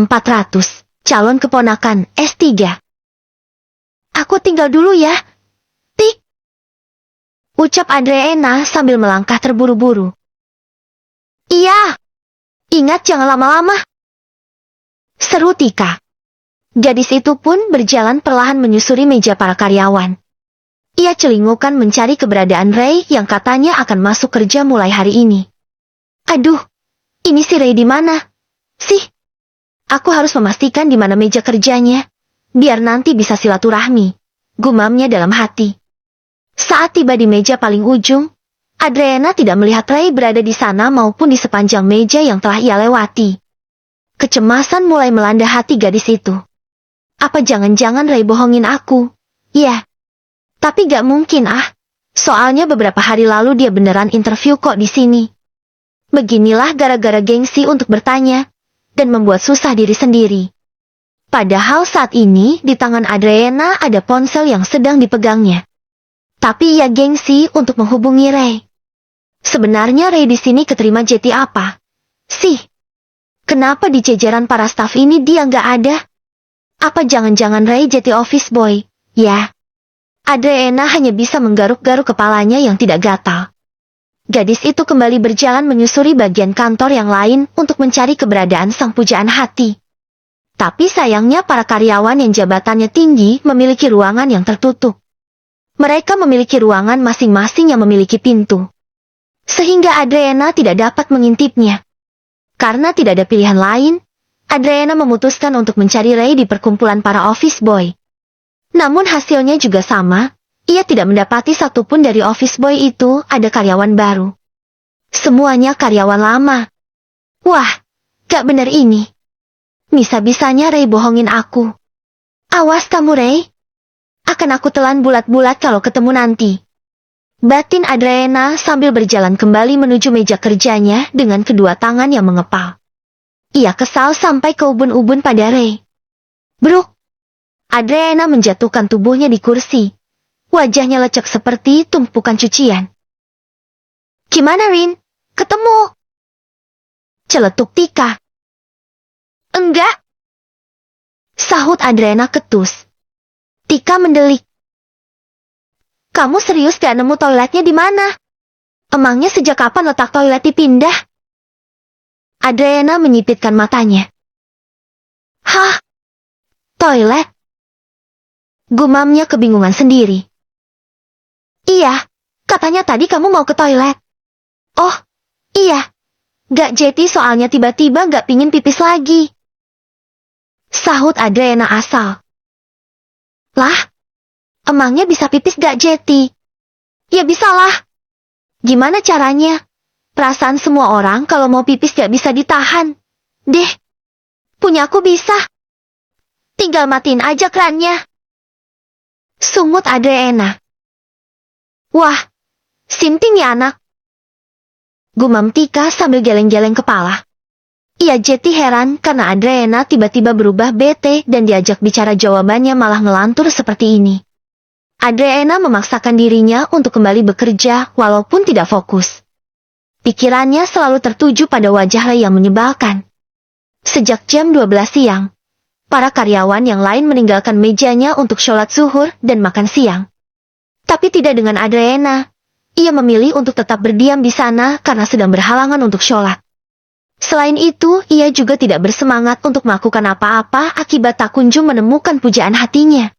400, calon keponakan S3. Aku tinggal dulu ya. Tik. Ucap Adriana sambil melangkah terburu-buru. Iya. Ingat jangan lama-lama. Seru Tika. Gadis itu pun berjalan perlahan menyusuri meja para karyawan. Ia celingukan mencari keberadaan Ray yang katanya akan masuk kerja mulai hari ini. Aduh, ini si Ray di mana? Sih. Aku harus memastikan di mana meja kerjanya, biar nanti bisa silaturahmi, gumamnya dalam hati. Saat tiba di meja paling ujung, Adriana tidak melihat Ray berada di sana maupun di sepanjang meja yang telah ia lewati. Kecemasan mulai melanda hati gadis itu. Apa jangan-jangan Ray bohongin aku? Ya. Tapi gak mungkin soalnya beberapa hari lalu dia beneran interview kok di sini. Beginilah gara-gara gengsi untuk bertanya, dan membuat susah diri sendiri. Padahal saat ini di tangan Adriana ada ponsel yang sedang dipegangnya. Tapi ia gengsi untuk menghubungi Ray. Sebenarnya Ray di sini keterima JT apa? Sih. Kenapa di jajaran para staf ini dia nggak ada? Apa jangan-jangan Ray JT office boy? Ya. Adriana hanya bisa menggaruk-garuk kepalanya yang tidak gatal. Gadis itu kembali berjalan menyusuri bagian kantor yang lain untuk mencari keberadaan sang pujaan hati. Tapi sayangnya para karyawan yang jabatannya tinggi memiliki ruangan yang tertutup. Mereka memiliki ruangan masing-masing yang memiliki pintu. Sehingga Adriana tidak dapat mengintipnya. Karena tidak ada pilihan lain, Adriana memutuskan untuk mencari Ray di perkumpulan para office boy. Namun hasilnya juga sama. Ia tidak mendapati satupun dari office boy itu ada karyawan baru. Semuanya karyawan lama. Wah, gak benar ini. Bisa-bisanya Ray bohongin aku. Awas kamu Ray. Akan aku telan bulat-bulat kalau ketemu nanti. Batin Adriana sambil berjalan kembali menuju meja kerjanya dengan kedua tangan yang mengepal. Ia kesal sampai ke ubun-ubun pada Ray. Bruk. Adriana menjatuhkan tubuhnya di kursi. Wajahnya lecek seperti tumpukan cucian. Gimana Rin? Ketemu? Celetuk Tika. Enggak. Sahut Adriana ketus. Tika mendelik. Kamu serius gak nemu toiletnya di mana? Emangnya sejak kapan letak toilet dipindah? Adriana menyipitkan matanya. Hah? Toilet? Gumamnya kebingungan sendiri. Iya, katanya tadi kamu mau ke toilet. Oh, iya. Gak JT soalnya tiba-tiba gak pingin pipis lagi. Sahut Adriana asal. Lah? Emangnya bisa pipis gak JT? Ya bisalah. Gimana caranya? Perasaan semua orang kalau mau pipis gak bisa ditahan. Deh. Punyaku bisa. Tinggal matiin aja krannya. Sungut Adriana. Wah, sinting ya anak. Gumam Tika sambil geleng-geleng kepala. Ia jadi heran karena Adriana tiba-tiba berubah bete dan diajak bicara jawabannya malah ngelantur seperti ini. Adriana memaksakan dirinya untuk kembali bekerja walaupun tidak fokus. Pikirannya selalu tertuju pada wajah Ray yang menyebalkan. Sejak jam 12 siang, para karyawan yang lain meninggalkan mejanya untuk sholat zuhur dan makan siang. Tapi tidak dengan Adriana. Ia memilih untuk tetap berdiam di sana karena sedang berhalangan untuk sholat. Selain itu, ia juga tidak bersemangat untuk melakukan apa-apa akibat tak kunjung menemukan pujaan hatinya.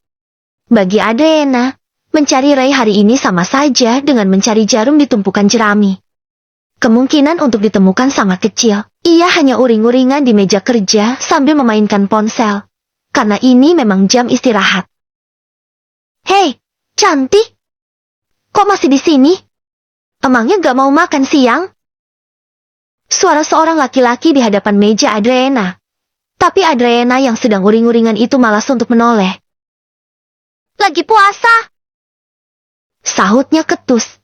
Bagi Adriana, mencari Ray hari ini sama saja dengan mencari jarum di tumpukan jerami. Kemungkinan untuk ditemukan sangat kecil. Ia hanya uring-uringan di meja kerja sambil memainkan ponsel. Karena ini memang jam istirahat. Hei, cantik! Kok masih di sini? Emangnya gak mau makan siang? Suara seorang laki-laki di hadapan meja Adriana. Tapi Adriana yang sedang uring-uringan itu malas untuk menoleh. Lagi puasa! Sahutnya ketus.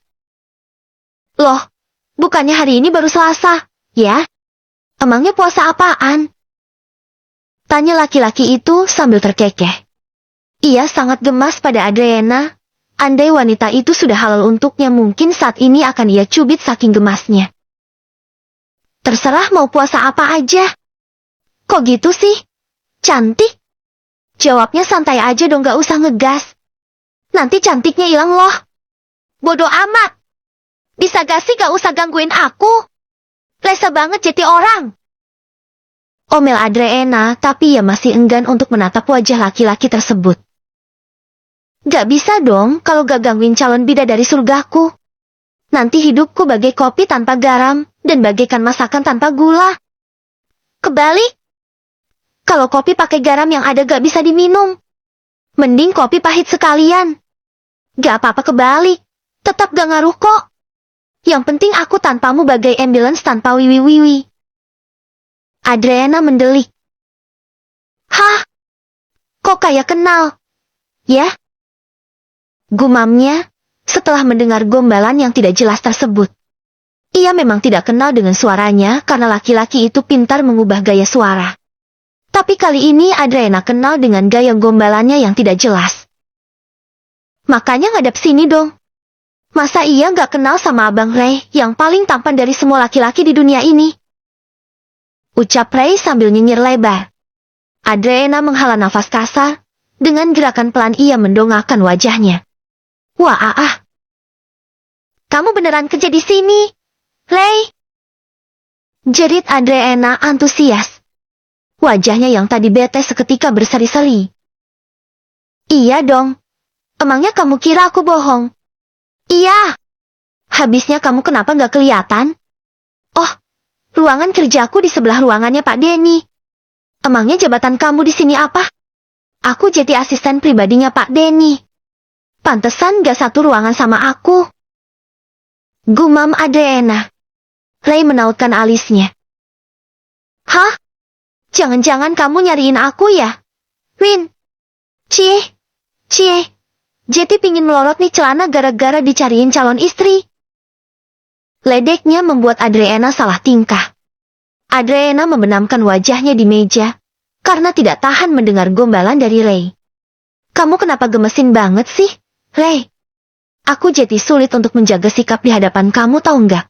Loh, bukannya hari ini baru Selasa, ya? Emangnya puasa apaan? Tanya laki-laki itu sambil terkekeh. Ia sangat gemas pada Adriana. Andai wanita itu sudah halal untuknya mungkin saat ini akan ia cubit saking gemasnya. Terserah mau puasa apa aja. Kok gitu sih? Cantik? Jawabnya santai aja dong, gak usah ngegas. Nanti cantiknya hilang loh. Bodoh amat. Bisa gak sih gak usah gangguin aku? Rese banget jadi orang. Omel Adriana, tapi ia masih enggan untuk menatap wajah laki-laki tersebut. Gak bisa dong kalau gak gangguin calon bidadari surgaku. Nanti hidupku bagai kopi tanpa garam, dan bagaikan masakan tanpa gula. Kebalik. Kalau kopi pakai garam yang ada gak bisa diminum. Mending kopi pahit sekalian. Gak apa-apa kebalik. Tetap gak ngaruh kok. Yang penting aku tanpamu bagai ambulans tanpa wiwi-wiwi. Adriana mendelik. Hah? Kok kayak kenal? Ya? Gumamnya, setelah mendengar gombalan yang tidak jelas tersebut. Ia memang tidak kenal dengan suaranya karena laki-laki itu pintar mengubah gaya suara. Tapi kali ini Adriana kenal dengan gaya gombalannya yang tidak jelas. Makanya ngadap sini dong. Masa iya nggak kenal sama Abang Ray yang paling tampan dari semua laki-laki di dunia ini? Ucap Ray sambil nyinyir lebar. Adriana menghela nafas kasar. Dengan gerakan pelan ia mendongakkan wajahnya. Wah. Kamu beneran kerja di sini, Ray? Jerit Adriana antusias. Wajahnya yang tadi bete seketika berseri-seri. Iya dong. Emangnya kamu kira aku bohong? Iya. Habisnya kamu kenapa gak kelihatan? Oh, ruangan kerjaku di sebelah ruangannya Pak Denny. Emangnya jabatan kamu di sini apa? Aku jadi asisten pribadinya Pak Denny. Pantesan gak satu ruangan sama aku. Gumam Adriana. Ray menautkan alisnya. Hah? Jangan-jangan kamu nyariin aku ya? Win. Cie. Jeti pingin melorot nih celana gara-gara dicariin calon istri. Ledeknya membuat Adriana salah tingkah. Adriana membenamkan wajahnya di meja, karena tidak tahan mendengar gombalan dari Ray. Kamu kenapa gemesin banget sih, Ray? Aku jadi sulit untuk menjaga sikap di hadapan kamu, tahu nggak?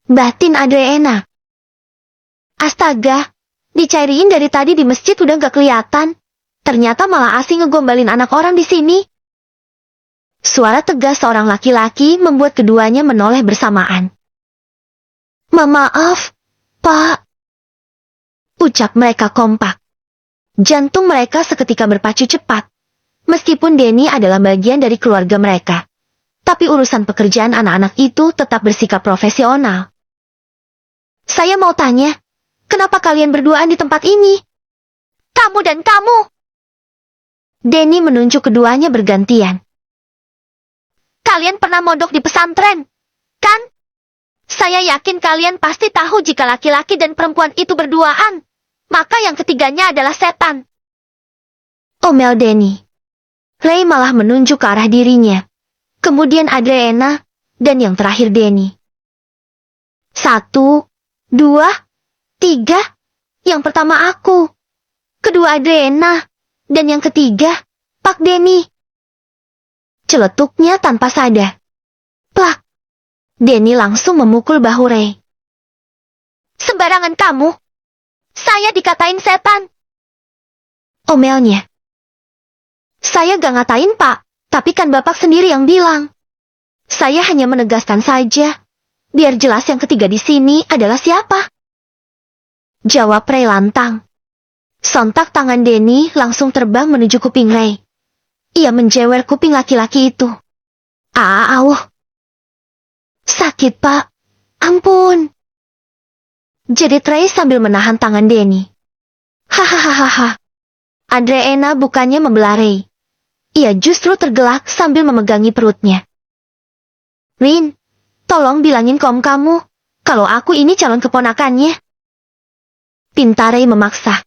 Batin Adriana. Astaga, dicariin dari tadi di masjid udah nggak kelihatan. Ternyata malah asing ngegombalin anak orang di sini. Suara tegas seorang laki-laki membuat keduanya menoleh bersamaan. Maaf, Pak. Ucap mereka kompak. Jantung mereka seketika berpacu cepat. Meskipun Denny adalah bagian dari keluarga mereka. Tapi urusan pekerjaan anak-anak itu tetap bersikap profesional. Saya mau tanya, kenapa kalian berduaan di tempat ini? Kamu dan kamu. Denny menunjuk keduanya bergantian. Kalian pernah mondok di pesantren, kan? Saya yakin kalian pasti tahu jika laki-laki dan perempuan itu berduaan. Maka yang ketiganya adalah setan. Omel Denny. Ray malah menunjuk ke arah dirinya. Kemudian Adriana, dan yang terakhir Denny. 1, 2, 3. Yang pertama aku. Kedua Adriana. Dan yang ketiga, Pak Denny. Celetuknya tanpa sadar. Plak. Denny langsung memukul bahu Ray. Sembarangan kamu. Saya dikatain setan. Omelnya. Saya gak ngatain Pak, tapi kan Bapak sendiri yang bilang. Saya hanya menegaskan saja. Biar jelas yang ketiga di sini adalah siapa. Jawab Ray lantang. Sontak tangan Denny langsung terbang menuju kuping Ray. Ia menjewer kuping laki-laki itu. Auh. Sakit, Pak. Ampun. Jerit Ray sambil menahan tangan Denny. Hahaha. Adriana bukannya membelah Ray. Ia justru tergelak sambil memegangi perutnya. Rin, tolong bilangin ke om kamu, kalau aku ini calon keponakannya. Pinta Ray memaksa.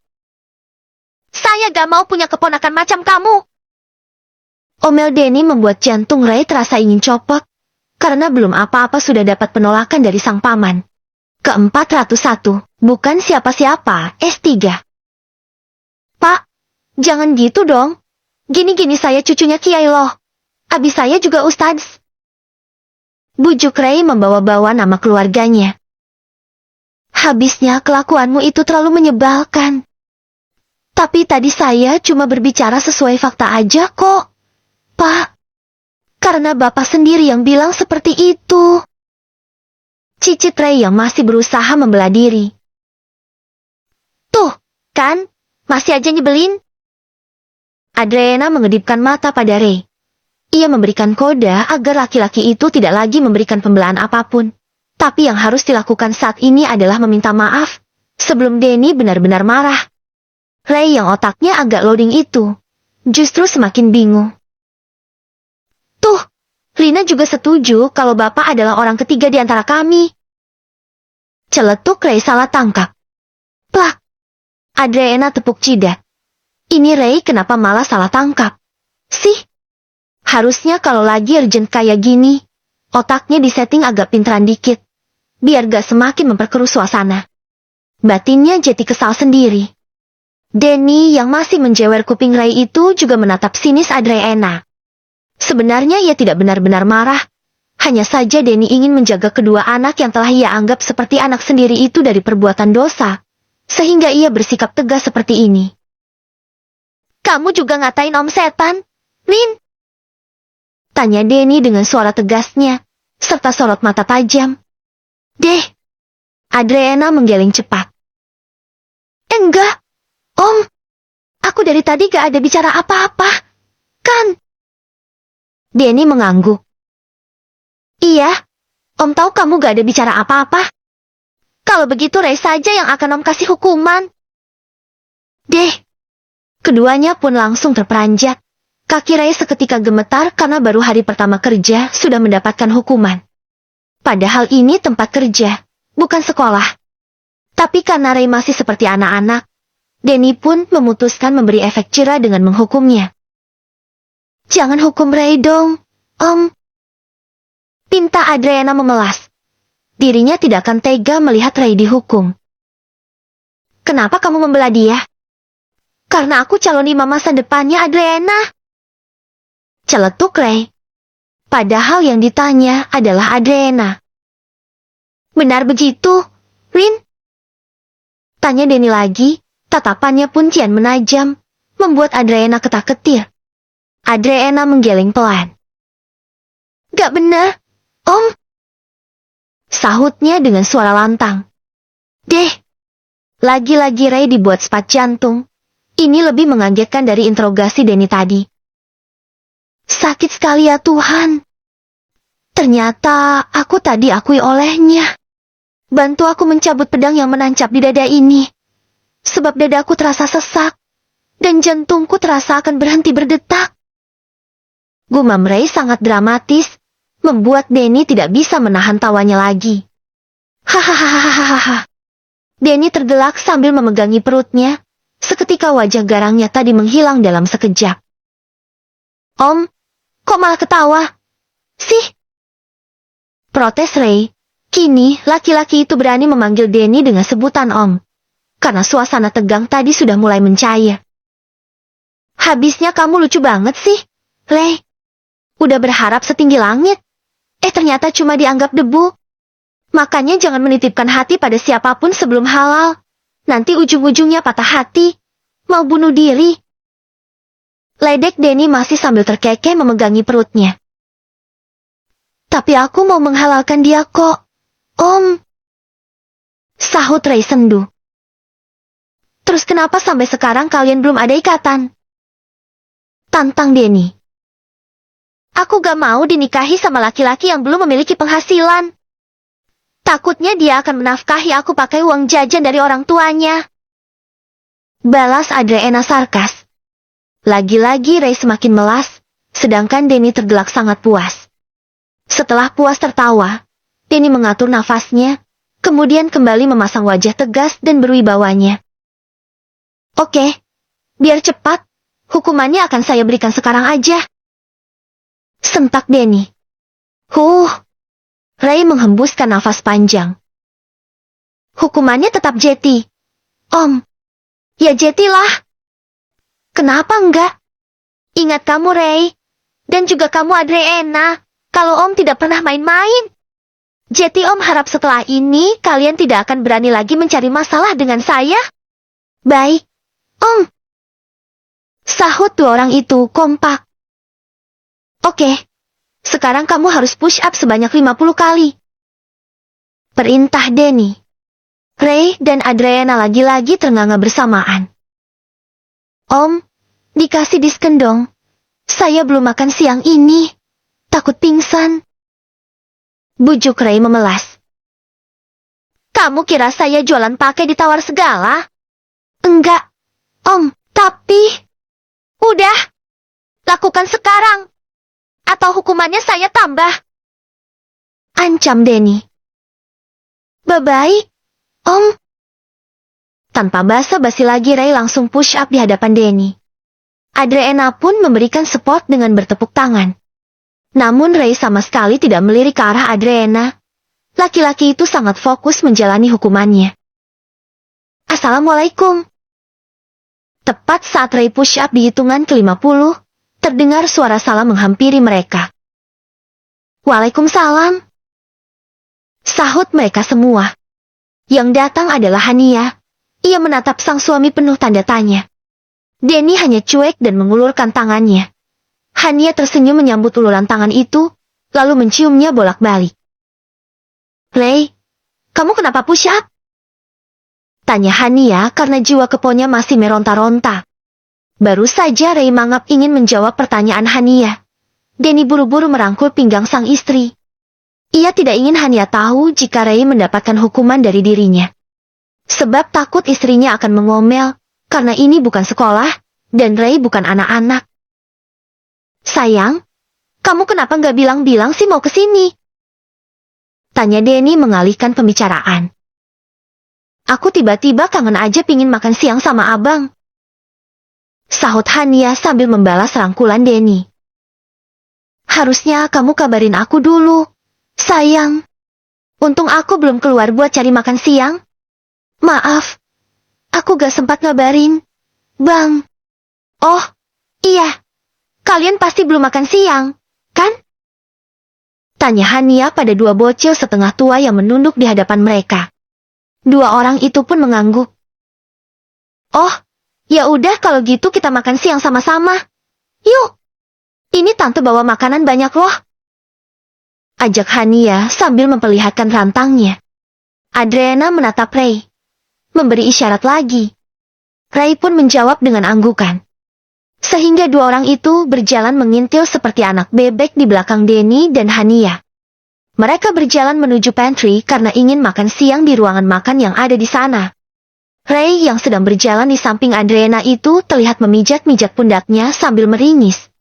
Saya gak mau punya keponakan macam kamu. Omel Denny membuat jantung Ray terasa ingin copot, karena belum apa-apa sudah dapat penolakan dari sang paman. Ke-401, bukan siapa-siapa, S3. Pak, jangan gitu dong. Gini-gini saya cucunya Kiai loh. Abis saya juga Ustadz. Bujuk Ray membawa-bawa nama keluarganya. Habisnya kelakuanmu itu terlalu menyebalkan. Tapi tadi saya cuma berbicara sesuai fakta aja kok, Pak. Karena Bapak sendiri yang bilang seperti itu. Cicit Ray yang masih berusaha membela diri. Tuh, kan? Masih aja nyebelin. Adriana mengedipkan mata pada Ray. Ia memberikan kode agar laki-laki itu tidak lagi memberikan pembelaan apapun. Tapi yang harus dilakukan saat ini adalah meminta maaf, sebelum Denny benar-benar marah. Ray yang otaknya agak loading itu, justru semakin bingung. Tuh, Lina juga setuju kalau Bapak adalah orang ketiga di antara kami. Celetuk Ray salah tangkap. Plak. Adriana tepuk jidat. Ini Ray kenapa malah salah tangkap? Sih. Harusnya kalau lagi urgent kayak gini, otaknya disetting agak pinteran dikit. Biar gak semakin memperkeruh suasana. Batinnya jadi kesal sendiri. Denny yang masih menjewer kuping Ray itu juga menatap sinis Adriana. Sebenarnya ia tidak benar-benar marah. Hanya saja Denny ingin menjaga kedua anak yang telah ia anggap seperti anak sendiri itu dari perbuatan dosa. Sehingga ia bersikap tegas seperti ini. Kamu juga ngatain Om Setan, Lin? Tanya Denny dengan suara tegasnya, serta sorot mata tajam. Deh. Adriana menggeleng cepat. Enggak, Om. Aku dari tadi gak ada bicara apa-apa, kan? Denny mengangguk. Iya, Om tahu kamu gak ada bicara apa-apa. Kalau begitu Ray saja yang akan Om kasih hukuman. Deh. Keduanya pun langsung terperanjat. Kaki Ray seketika gemetar karena baru hari pertama kerja sudah mendapatkan hukuman. Padahal ini tempat kerja, bukan sekolah. Tapi karena Ray masih seperti anak-anak, Denny pun memutuskan memberi efek jera dengan menghukumnya. Jangan hukum Ray dong, Om. Pinta Adriana memelas. Dirinya tidak akan tega melihat Ray dihukum. Kenapa kamu membela dia? Karena aku calon imam masa depannya Adriana. Celetuk Ray. Padahal yang ditanya adalah Adriana. Benar begitu, Rin? Tanya Denny lagi, tatapannya pun kian menajam, membuat Adriana ketak-ketir. Adriana menggeleng pelan. Gak benar, Om. Sahutnya dengan suara lantang. Deh. Lagi-lagi Ray dibuat sepat jantung. Ini lebih mengagetkan dari interogasi Denny tadi. Sakit sekali ya Tuhan. Ternyata aku tadi akui olehnya. Bantu aku mencabut pedang yang menancap di dada ini. Sebab dadaku terasa sesak. Dan jantungku terasa akan berhenti berdetak. Gumam Ray sangat dramatis. Membuat Denny tidak bisa menahan tawanya lagi. Hahaha. Denny tergelak sambil memegangi perutnya. Seketika wajah garangnya tadi menghilang dalam sekejap. Om, kok malah ketawa? Sih? Protes Ray. Kini, laki-laki itu berani memanggil Denny dengan sebutan Om. Karena suasana tegang tadi sudah mulai mencair. Habisnya kamu lucu banget sih, Ray. Udah berharap setinggi langit. Ternyata cuma dianggap debu. Makanya jangan menitipkan hati pada siapapun sebelum halal. Nanti ujung-ujungnya patah hati. Mau bunuh diri. Ledek Denny masih sambil terkekeh memegangi perutnya. Tapi aku mau menghalalkan dia kok, Om. Sahut Ray sendu. Terus kenapa sampai sekarang kalian belum ada ikatan? Tantang Denny. Aku gak mau dinikahi sama laki-laki yang belum memiliki penghasilan. Takutnya dia akan menafkahi aku pakai uang jajan dari orang tuanya. Balas Adriana sarkas. Lagi-lagi Ray semakin melas, sedangkan Denny tergelak sangat puas. Setelah puas tertawa, Denny mengatur nafasnya, kemudian kembali memasang wajah tegas dan berwibawanya. Oke, biar cepat, hukumannya akan saya berikan sekarang aja. Sentak Denny. Ray menghembuskan nafas panjang. Hukumannya tetap Jetty. Om. Ya Jetty lah. Kenapa enggak? Ingat kamu Ray. Dan juga kamu Adriana. Kalau Om tidak pernah main-main. Jetty Om harap setelah ini kalian tidak akan berani lagi mencari masalah dengan saya. Baik. Om. Sahut dua orang itu kompak. Oke, sekarang kamu harus push up sebanyak 50 kali. Perintah Denny. Ray dan Adriana lagi-lagi ternganga bersamaan. Om, dikasih disken dong. Saya belum makan siang ini. Takut pingsan. Bujuk Ray memelas. Kamu kira saya jualan pakai ditawar segala? Enggak, Om, tapi... Udah, lakukan sekarang. Atau hukumannya saya tambah. Ancam Denny. Bye-bye, Om. Tanpa basa-basi lagi Ray langsung push up di hadapan Denny. Adriana pun memberikan support dengan bertepuk tangan. Namun Ray sama sekali tidak melirik ke arah Adriana. Laki-laki itu sangat fokus menjalani hukumannya. Assalamualaikum. Tepat saat Ray push up di hitungan ke-50, terdengar suara salam menghampiri mereka. Waalaikumsalam. Sahut mereka semua. Yang datang adalah Hania. Ia menatap sang suami penuh tanda tanya. Denny hanya cuek dan mengulurkan tangannya. Hania tersenyum menyambut uluran tangan itu, lalu menciumnya bolak-balik. Ray, kamu kenapa push up? Tanya Hania karena jiwa keponya masih meronta-ronta. Baru saja Ray mangap ingin menjawab pertanyaan Hania. Denny buru-buru merangkul pinggang sang istri. Ia tidak ingin Hania tahu jika Ray mendapatkan hukuman dari dirinya. Sebab takut istrinya akan mengomel, karena ini bukan sekolah, dan Ray bukan anak-anak. Sayang, kamu kenapa nggak bilang-bilang sih mau kesini? Tanya Denny mengalihkan pembicaraan. Aku tiba-tiba kangen aja pingin makan siang sama abang. Sahut Hania sambil membalas rangkulan Denny. Harusnya kamu kabarin aku dulu. Sayang, untung aku belum keluar buat cari makan siang. Maaf, aku gak sempat ngabarin. Bang. Oh, iya. Kalian pasti belum makan siang, kan? Tanya Hania pada dua bocil setengah tua yang menunduk di hadapan mereka. Dua orang itu pun mengangguk. Oh, ya udah kalau gitu kita makan siang sama-sama. Yuk. Ini tante bawa makanan banyak loh. Ajak Hania sambil memperlihatkan rantangnya. Adriana menatap Ray. Memberi isyarat lagi. Ray pun menjawab dengan anggukan. Sehingga dua orang itu berjalan mengintil seperti anak bebek di belakang Denny dan Hania. Mereka berjalan menuju pantry karena ingin makan siang di ruangan makan yang ada di sana. Ray yang sedang berjalan di samping Adriana itu terlihat memijat-mijat pundaknya sambil meringis.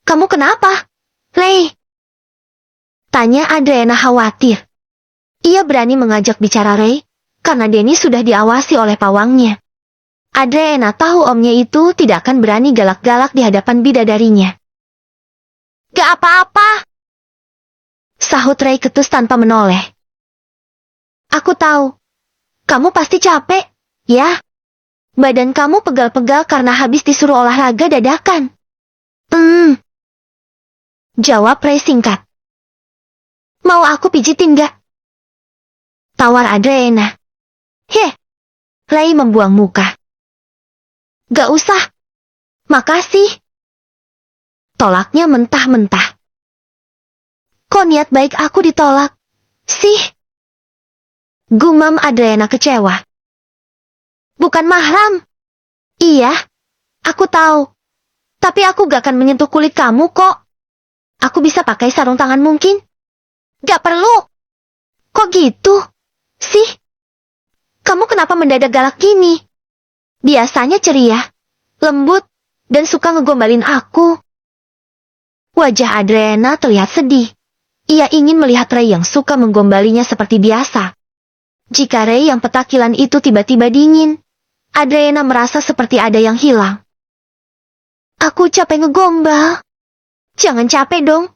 Kamu kenapa, Ray? Tanya Adriana khawatir. Ia berani mengajak bicara Ray, karena Denny sudah diawasi oleh pawangnya. Adriana tahu omnya itu tidak akan berani galak-galak di hadapan bidadarinya. Gak apa-apa. Sahut Ray ketus tanpa menoleh. Aku tahu. Kamu pasti capek, ya? Badan kamu pegal-pegal karena habis disuruh olahraga dadakan. Jawab Ray singkat. Mau aku pijitin gak? Tawar Adriana. Ray membuang muka. Gak usah. Makasih. Tolaknya mentah-mentah. Kok niat baik aku ditolak? Sih. Gumam Adriana kecewa. Bukan mahram. Iya. Aku tahu. Tapi aku gak akan menyentuh kulit kamu kok. Aku bisa pakai sarung tangan mungkin? Gak perlu. Kok gitu? Sih. Kamu kenapa mendadak galak gini? Biasanya ceria, lembut, dan suka ngegombalin aku. Wajah Adriana terlihat sedih. Ia ingin melihat Ray yang suka menggombalinya seperti biasa. Jika Ray yang petakilan itu tiba-tiba dingin, Adriana merasa seperti ada yang hilang. Aku capek ngegombal. Jangan capek dong.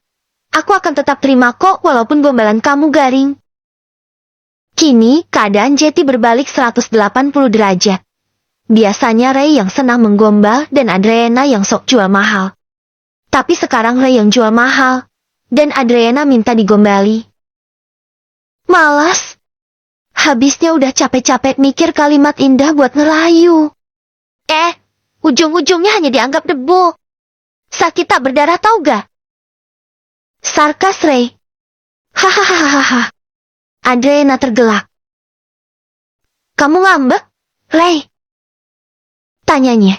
Aku akan tetap terima kok walaupun gombalan kamu garing. Kini keadaan Jetty berbalik 180 derajat. Biasanya Ray yang senang menggombal dan Adriana yang sok jual mahal. Tapi sekarang Ray yang jual mahal, dan Adriana minta digombali. Malas. Habisnya udah capek-capek mikir kalimat indah buat ngerayu. Ujung-ujungnya hanya dianggap debu. Sakit tak berdarah tau gak? Sarkas Ray. Hahaha. Adriana tergelak. Kamu ngambek, Ray? Tanyanya.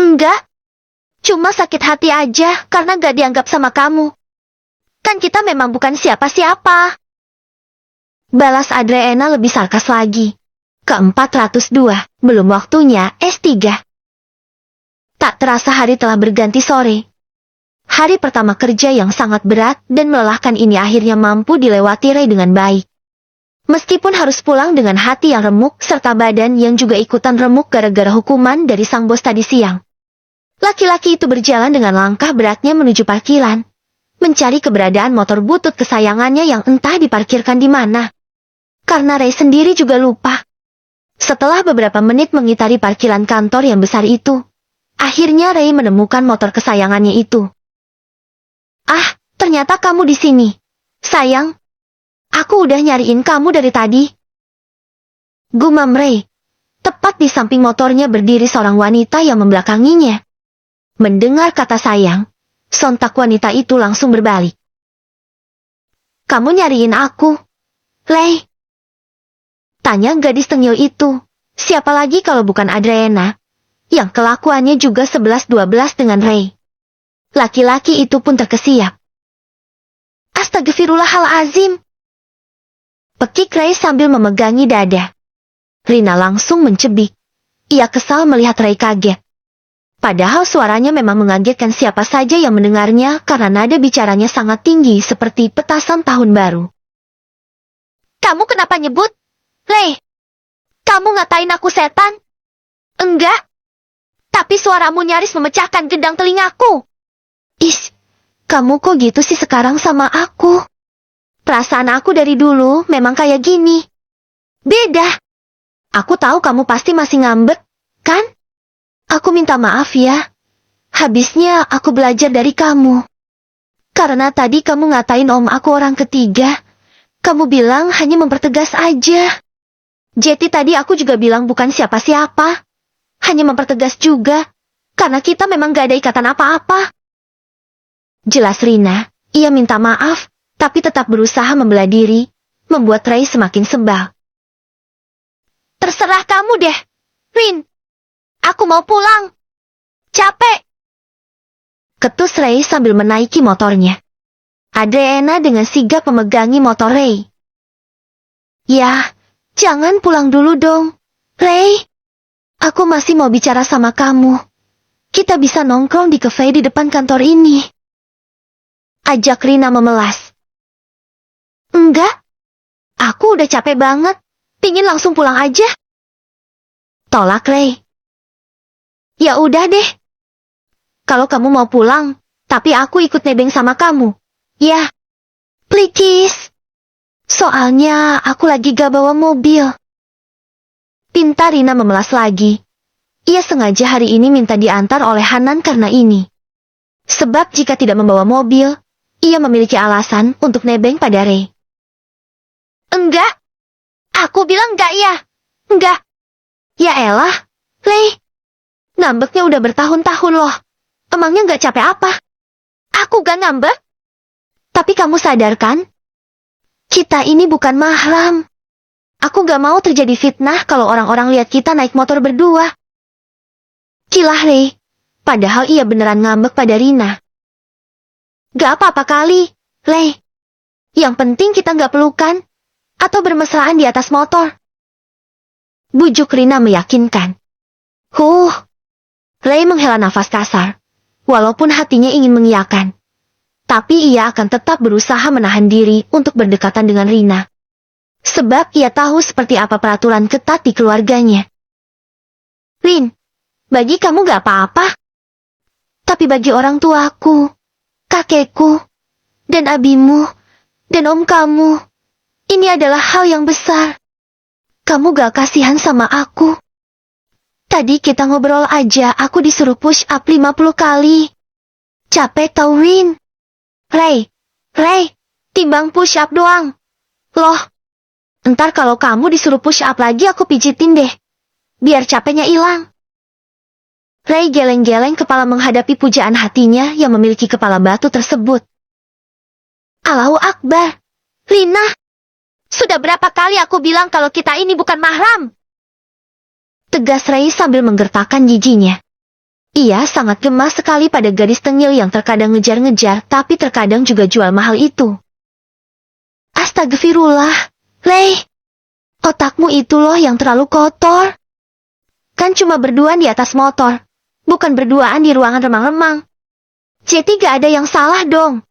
Enggak. Cuma sakit hati aja karena gak dianggap sama kamu. Kan kita memang bukan siapa-siapa. Balas Adriana lebih sarkas lagi. Ke-402, belum waktunya S3. Tak terasa hari telah berganti sore. Hari pertama kerja yang sangat berat dan melelahkan ini akhirnya mampu dilewati Ray dengan baik. Meskipun harus pulang dengan hati yang remuk serta badan yang juga ikutan remuk gara-gara hukuman dari sang bos tadi siang. Laki-laki itu berjalan dengan langkah beratnya menuju parkiran, mencari keberadaan motor butut kesayangannya yang entah diparkirkan di mana. Karena Ray sendiri juga lupa. Setelah beberapa menit mengitari parkiran kantor yang besar itu, akhirnya Ray menemukan motor kesayangannya itu. Ah, ternyata kamu di sini. Sayang, aku udah nyariin kamu dari tadi. Gumam Ray. Tepat di samping motornya berdiri seorang wanita yang membelakanginya. Mendengar kata sayang, sontak wanita itu langsung berbalik. Kamu nyariin aku, Ray? Tanya gadis tengil itu. Siapa lagi kalau bukan Adriana, yang kelakuannya juga 11-12 dengan Ray. Laki-laki itu pun terkesiap. Astagfirullahalazim. Pekik Ray sambil memegangi dada. Rina langsung mencebik. Ia kesal melihat Ray kaget. Padahal suaranya memang mengagetkan siapa saja yang mendengarnya karena nada bicaranya sangat tinggi seperti petasan tahun baru. Kamu kenapa nyebut? Ray, kamu ngatain aku setan? Enggak. Tapi suaramu nyaris memecahkan gendang telingaku. Is, kamu kok gitu sih sekarang sama aku? Perasaan aku dari dulu memang kayak gini. Beda. Aku tahu kamu pasti masih ngambek, kan? Aku minta maaf ya. Habisnya aku belajar dari kamu. Karena tadi kamu ngatain om aku orang ketiga. Kamu bilang hanya mempertegas aja. Jadi tadi aku juga bilang bukan siapa-siapa. Hanya mempertegas juga. Karena kita memang gak ada ikatan apa-apa. Jelas Rina, ia minta maaf, tapi tetap berusaha membela diri, membuat Ray semakin sebal. Terserah kamu deh, Rin. Aku mau pulang. Capek. Ketus Ray sambil menaiki motornya. Adriana dengan sigap memegangi motor Ray. Ya, jangan pulang dulu dong, Ray. Aku masih mau bicara sama kamu. Kita bisa nongkrong di cafe di depan kantor ini. Ajak Rina memelas. Enggak. Aku udah capek banget. Pingin langsung pulang aja. Tolak Ray. Ya udah deh. Kalau kamu mau pulang, tapi aku ikut nebeng sama kamu. Ya. Please. Soalnya aku lagi gak bawa mobil. Pinta Rina memelas lagi. Ia sengaja hari ini minta diantar oleh Hanan karena ini. Sebab jika tidak membawa mobil, ia memiliki alasan untuk nebeng pada Ray. Enggak. Aku bilang enggak ya. Enggak. Ya elah, Ray. Ngambeknya udah bertahun-tahun loh. Emangnya enggak capek apa? Aku gak ngambek. Tapi kamu sadar kan? Kita ini bukan mahram. Aku gak mau terjadi fitnah kalau orang-orang lihat kita naik motor berdua. Kilah Ray. Padahal ia beneran ngambek pada Rina. Gak apa-apa kali, Ray. Yang penting kita gak pelukan. Atau bermesraan di atas motor. Bujuk Rina meyakinkan. Ray menghela nafas kasar. Walaupun hatinya ingin mengiyakan. Tapi ia akan tetap berusaha menahan diri untuk berdekatan dengan Rina. Sebab ia tahu seperti apa peraturan ketat di keluarganya. Rin, bagi kamu gak apa-apa. Tapi bagi orang tuaku, kakekku, dan abimu, dan om kamu, ini adalah hal yang besar. Kamu gak kasihan sama aku. Tadi kita ngobrol aja, aku disuruh push up 50 kali. Capek tau Rin. Ray, timbang push up doang. Loh, ntar kalau kamu disuruh push up lagi aku pijitin deh. Biar capeknya hilang. Ray geleng-geleng kepala menghadapi pujaan hatinya yang memiliki kepala batu tersebut. Allahu Akbar. Lina, sudah berapa kali aku bilang kalau kita ini bukan mahram? Tegas Ray sambil menggertakkan giginya. Ia sangat gemas sekali pada gadis tengil yang terkadang ngejar-ngejar tapi terkadang juga jual mahal itu. Astagfirullah, Ray. Otakmu itu loh yang terlalu kotor. Kan cuma berduaan di atas motor, bukan berduaan di ruangan remang-remang. Jadi gak ada yang salah dong.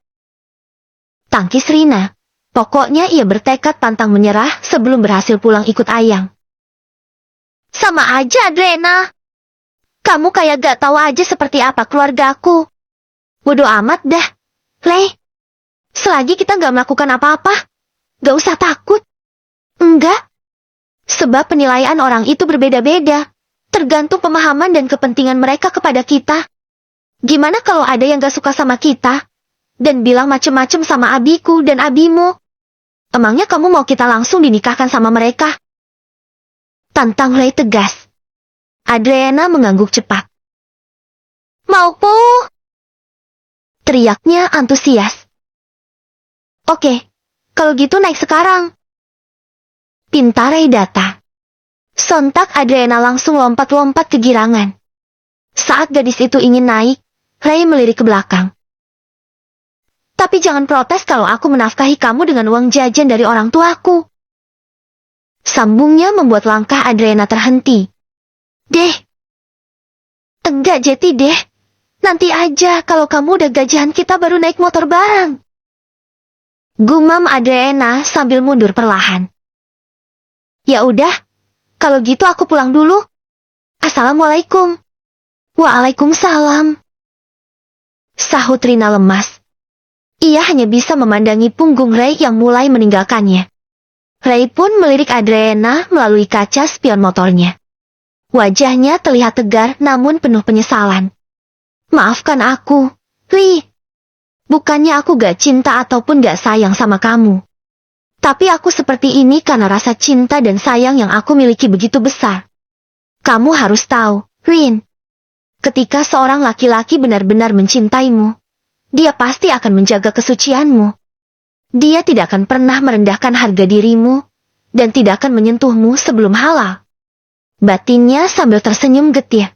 Tangkis Rina. Pokoknya ia bertekad pantang menyerah sebelum berhasil pulang ikut Ayang. Sama aja, Adrena. Kamu kayak gak tahu aja seperti apa keluargaku. Bodoh amat dah. Ray, selagi kita gak melakukan apa-apa, gak usah takut. Enggak. Sebab penilaian orang itu berbeda-beda. Tergantung pemahaman dan kepentingan mereka kepada kita. Gimana kalau ada yang gak suka sama kita? Dan bilang macem-macem sama abiku dan abimu? Emangnya kamu mau kita langsung dinikahkan sama mereka? Tantang Ray tegas. Adriana mengangguk cepat. Mau po? Teriaknya antusias. Oke, kalau gitu naik sekarang. Pinta Ray data. Sontak Adriana langsung lompat-lompat kegirangan. Saat gadis itu ingin naik, Ray melirik ke belakang. Tapi jangan protes kalau aku menafkahi kamu dengan uang jajan dari orang tuaku. Sambungnya membuat langkah Adriana terhenti. Deh. Enggak Jeti deh. Nanti aja kalau kamu udah gajian kita baru naik motor bareng. Gumam Adriana sambil mundur perlahan. Ya udah. Kalau gitu aku pulang dulu. Assalamualaikum. Waalaikumsalam. Sahut Rina lemas. Ia hanya bisa memandangi punggung Ray yang mulai meninggalkannya. Ray pun melirik Adriana melalui kaca spion motornya. Wajahnya terlihat tegar namun penuh penyesalan. Maafkan aku, Ri. Bukannya aku gak cinta ataupun gak sayang sama kamu. Tapi aku seperti ini karena rasa cinta dan sayang yang aku miliki begitu besar. Kamu harus tahu, Rin. Ketika seorang laki-laki benar-benar mencintaimu, dia pasti akan menjaga kesucianmu. Dia tidak akan pernah merendahkan harga dirimu, dan tidak akan menyentuhmu sebelum halal. Batinnya sambil tersenyum getir.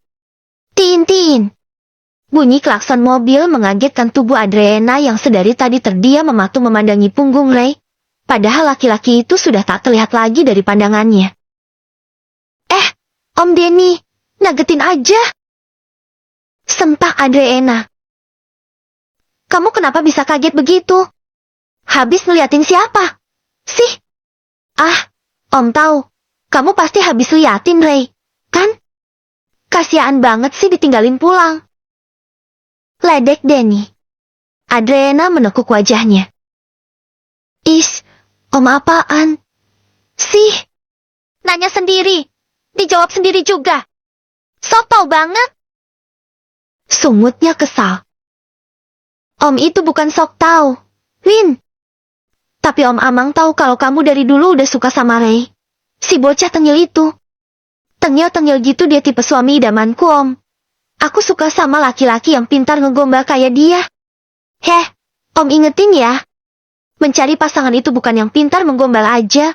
Tin-tin. Bunyi klakson mobil mengagetkan tubuh Adriana yang sedari tadi terdiam mematung memandangi punggung Ray, padahal laki-laki itu sudah tak terlihat lagi dari pandangannya. Om Denny, nagetin aja. Sentak Adriana. Kamu kenapa bisa kaget begitu? Habis ngeliatin siapa? Sih? Om tahu. Kamu pasti habis liatin Ray, kan? Kasian banget sih ditinggalin pulang. Ledek Denny. Adriana menekuk wajahnya. Om apaan? Sih? Nanya sendiri. Dijawab sendiri juga. Sok tau banget. Sungutnya kesal. Om itu bukan sok tahu, Win. Tapi Om Amang tahu kalau kamu dari dulu udah suka sama Ray. Si bocah tengil itu. Tengil-tengil gitu dia tipe suami idamanku Om. Aku suka sama laki-laki yang pintar ngegombal kayak dia. Om ingetin ya. Mencari pasangan itu bukan yang pintar menggombal aja.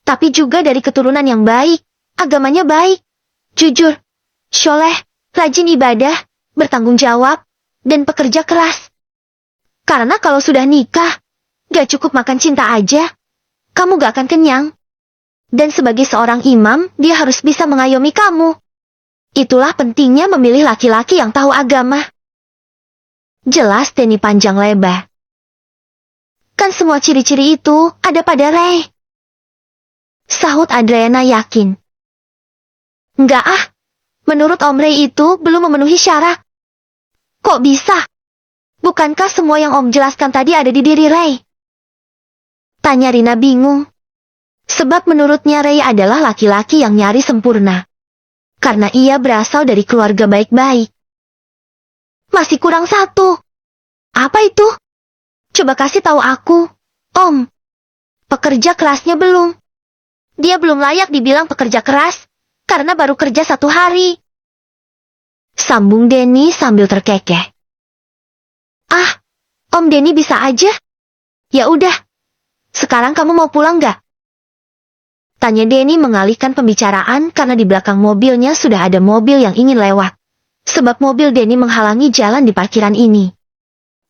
Tapi juga dari keturunan yang baik. Agamanya baik. Jujur. Syoleh. Rajin ibadah. Bertanggung jawab. Dan pekerja keras. Karena kalau sudah nikah, gak cukup makan cinta aja, kamu gak akan kenyang. Dan sebagai seorang imam, dia harus bisa mengayomi kamu. Itulah pentingnya memilih laki-laki yang tahu agama. Jelas Denny panjang lebar. Kan semua ciri-ciri itu ada pada Ray. Sahut Adriana yakin. Enggak menurut Om Ray itu belum memenuhi syarat. Kok bisa? Bukankah semua yang Om jelaskan tadi ada di diri Ray? Tanya Rina bingung. Sebab menurutnya Ray adalah laki-laki yang nyaris sempurna. Karena ia berasal dari keluarga baik-baik. Masih kurang satu. Apa itu? Coba kasih tahu aku, Om. Pekerja kerasnya belum. Dia belum layak dibilang pekerja keras, karena baru kerja 1 hari. Sambung Denny sambil terkekeh. Ah, Om Denny bisa aja. Ya udah, sekarang kamu mau pulang gak? Tanya Denny mengalihkan pembicaraan karena di belakang mobilnya sudah ada mobil yang ingin lewat. Sebab mobil Denny menghalangi jalan di parkiran ini.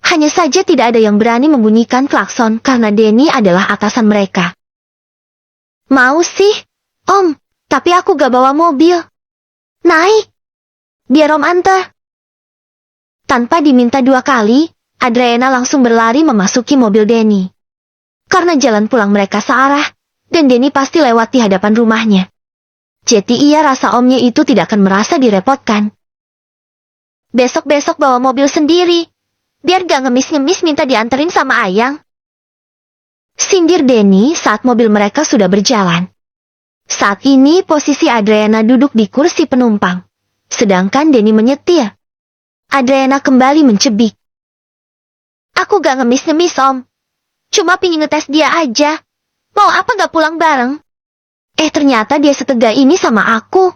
Hanya saja tidak ada yang berani membunyikan klakson karena Denny adalah atasan mereka. Mau sih, Om, tapi aku gak bawa mobil. Naik. Biar Om antar. Tanpa diminta 2 kali, Adriana langsung berlari memasuki mobil Denny. Karena jalan pulang mereka searah, dan Denny pasti lewat di hadapan rumahnya. Jadi ia rasa omnya itu tidak akan merasa direpotkan. Besok-besok bawa mobil sendiri, biar gak ngemis-ngemis minta dianterin sama Ayang. Sindir Denny saat mobil mereka sudah berjalan. Saat ini posisi Adriana duduk di kursi penumpang, sedangkan Denny menyetir. Adriana kembali mencebik. Aku gak ngemis-ngemis Om, cuma pingin ngetes dia aja. Mau apa gak pulang bareng? Ternyata dia setegah ini sama aku.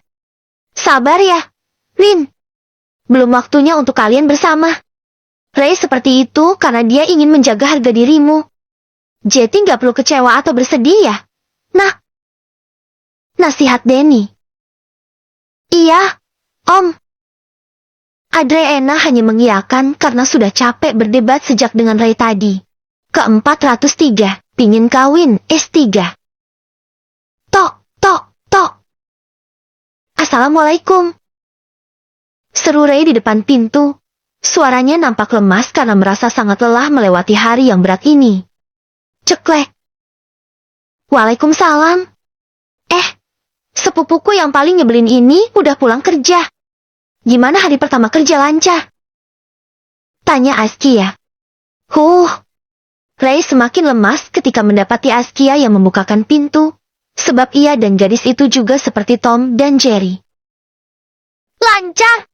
Sabar ya, Lin. Belum waktunya untuk kalian bersama. Ray seperti itu karena dia ingin menjaga harga dirimu. Jadi gak perlu kecewa atau bersedih ya. Nah, nasihat Denny. Iya, Om. Adriana hanya mengiyakan karena sudah capek berdebat sejak dengan Ray tadi. Ke-403, pingin kawin, S3. Tok, tok, tok. Assalamualaikum. Seru Ray di depan pintu. Suaranya nampak lemas karena merasa sangat lelah melewati hari yang berat ini. Ceklek. Waalaikumsalam. Sepupuku yang paling nyebelin ini udah pulang kerja. Gimana hari pertama kerja lancar? Tanya Askia. Ray semakin lemas ketika mendapati Askia yang membukakan pintu, sebab ia dan gadis itu juga seperti Tom dan Jerry. Lancar!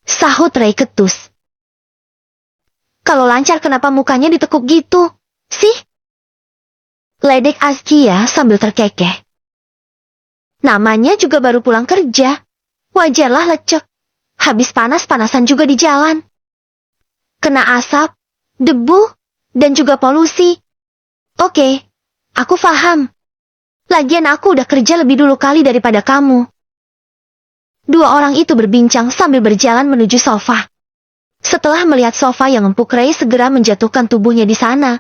Sahut Ray ketus. Kalau lancar kenapa mukanya ditekuk gitu, sih? Ledek Askia sambil terkekeh. Namanya juga baru pulang kerja. Wajarlah lecek. Habis panas-panasan juga di jalan. Kena asap, debu, dan juga polusi. Oke, aku paham. Lagian aku udah kerja lebih dulu kali daripada kamu. 2 orang itu berbincang sambil berjalan menuju sofa. Setelah melihat sofa yang empuk, Ray segera menjatuhkan tubuhnya di sana.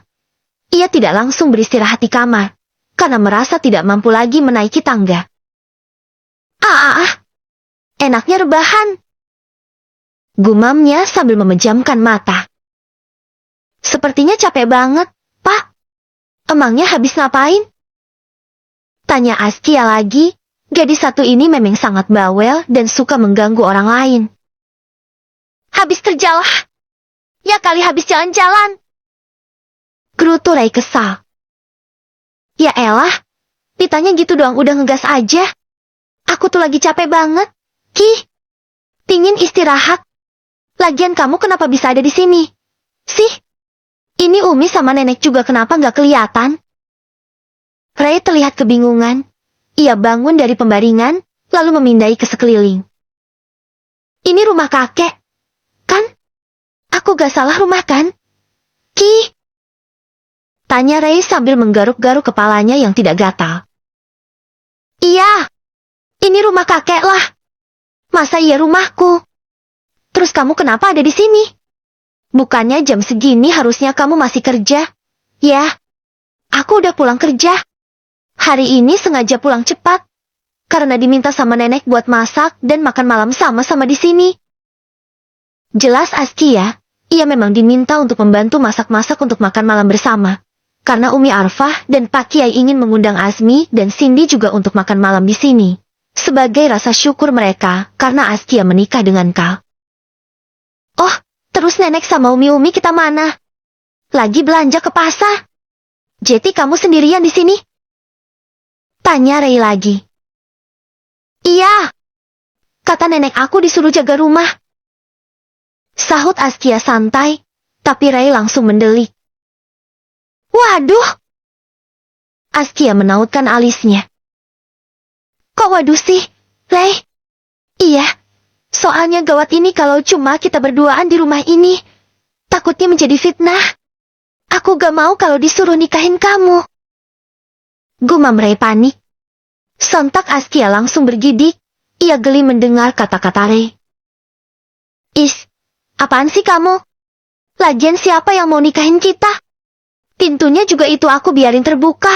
Ia tidak langsung beristirahat di kamar, karena merasa tidak mampu lagi menaiki tangga. Enaknya rebahan. Gumamnya sambil memejamkan mata. Sepertinya capek banget, Pak. Emangnya habis ngapain? Tanya Askia lagi. Gadis satu ini memang sangat bawel dan suka mengganggu orang lain. Habis kerjalah. Ya kali habis jalan-jalan. Gerutu Ray kesal. Ya elah, ditanya gitu doang udah ngegas aja. Aku tuh lagi capek banget. Pingin istirahat. Lagian kamu kenapa bisa ada di sini? Sih, ini Umi sama nenek juga kenapa nggak kelihatan? Ray terlihat kebingungan. Ia bangun dari pembaringan, lalu memindai ke sekeliling. Ini rumah kakek, kan? Aku gak salah rumah kan? Tanya Ray sambil menggaruk-garuk kepalanya yang tidak gatal. Iya, ini rumah kakek lah. Masa iya rumahku? Terus kamu kenapa ada di sini? Bukannya jam segini harusnya kamu masih kerja? Ya, aku udah pulang kerja. Hari ini sengaja pulang cepat, karena diminta sama nenek buat masak dan makan malam sama-sama di sini. Jelas Askia, ia memang diminta untuk membantu masak-masak untuk makan malam bersama. Karena Umi Arfah dan Pak Kiai ingin mengundang Azmi dan Cindy juga untuk makan malam di sini. Sebagai rasa syukur mereka karena Askia menikah dengan Kal. Oh, terus nenek sama Umi-Umi kita mana? Lagi belanja ke pasar. Jadi kamu sendirian di sini? Tanya Ray lagi. Iya. Kata nenek aku disuruh jaga rumah. Sahut Askia santai, tapi Ray langsung mendelik. Waduh. Askia menautkan alisnya. Kok waduh sih, Ray? Iya, Soalnya gawat ini kalau cuma kita berduaan di rumah ini. Takutnya menjadi fitnah. Aku gak mau kalau disuruh nikahin kamu. Gumam Ray panik. Sontak Askia langsung bergidik. Ia geli mendengar kata-kata Ray. Apaan sih kamu? Lagian siapa yang mau nikahin kita? Pintunya juga itu aku biarin terbuka.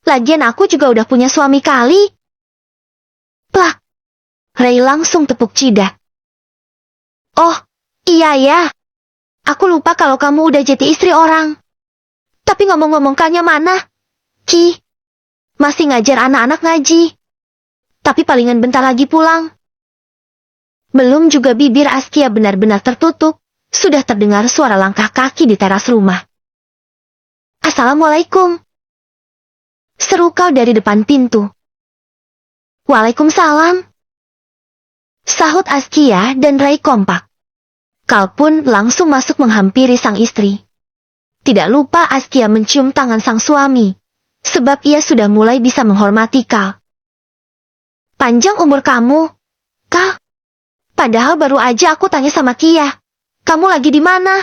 Lagian aku juga udah punya suami kali. Plak. Ray langsung tepuk jidat. Oh, iya ya. Aku lupa kalau kamu udah jadi istri orang. Tapi ngomong-ngomong Kalnya mana? Ki. Masih ngajar anak-anak ngaji. Tapi palingan bentar lagi pulang. Belum juga bibir Askia benar-benar tertutup, sudah terdengar suara langkah kaki di teras rumah. Assalamualaikum. Seru Kal dari depan pintu. Waalaikumsalam. Sahut Askia dan Ray kompak. Kal pun langsung masuk menghampiri sang istri. Tidak lupa Askia mencium tangan sang suami, sebab ia sudah mulai bisa menghormati Kal. Panjang umur kamu, Kal. Padahal baru aja aku tanya sama Kia. Kamu lagi di mana?